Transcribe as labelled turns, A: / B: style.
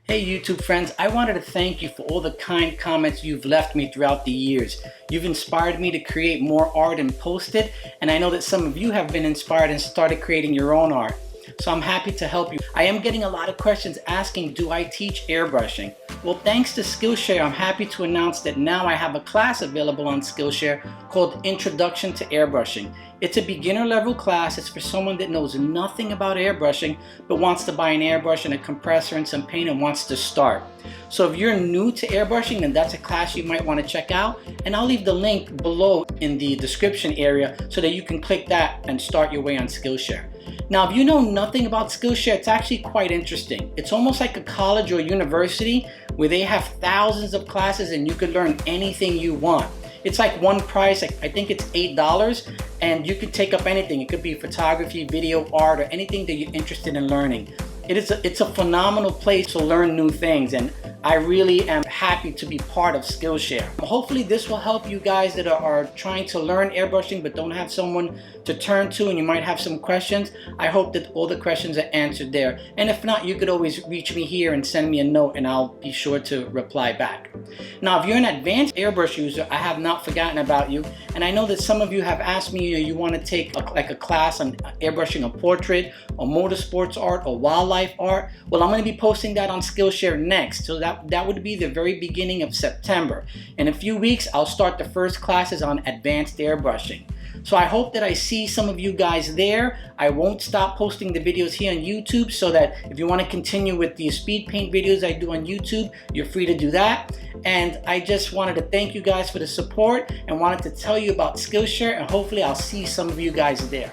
A: Hey YouTube friends, I wanted to thank you for all the kind comments you've left me throughout the years. You've inspired me to create more art and post it, and I know that some of you have been inspired and started creating your own art. So I'm happy to help you. I am getting a lot of questions asking, do I teach airbrushing? Well, thanks to Skillshare, I'm happy to announce that now I have a class available on Skillshare called Introduction to Airbrushing. It's a beginner level class. It's for someone that knows nothing about airbrushing but wants to buy an airbrush and a compressor and some paint and wants to start. So if you're new to airbrushing, then that's a class you might want to check out, and I'll leave the link below in the description area so that you can click that and start your way on Skillshare. Now, if you know nothing about Skillshare, it's actually quite interesting. It's almost like a college or university where they have thousands of classes and you can learn anything you want. It's like one price, I think it's $8, and you can take up anything. It could be photography, video, art, or anything that you're interested in learning. It's a phenomenal place to learn new things, and I really am happy to be part of Skillshare. Hopefully this will help you guys that are trying to learn airbrushing but don't have someone to turn to, and you might have some questions. I hope that all the questions are answered there. And if not, you could always reach me here and send me a note and I'll be sure to reply back. Now, if you're an advanced airbrush user, I have not forgotten about you. And I know that some of you have asked me, you want to take a class on airbrushing a portrait or motorsports art or wildlife art. Well, I'm going to be posting that on Skillshare next. So that would be the very beginning of September. In a few weeks, I'll start the first classes on advanced airbrushing. So I hope that I see some of you guys there. I won't stop posting the videos here on YouTube, so that if you want to continue with the speed paint videos I do on YouTube, you're free to do that. And I just wanted to thank you guys for the support and wanted to tell you about Skillshare, and hopefully I'll see some of you guys there.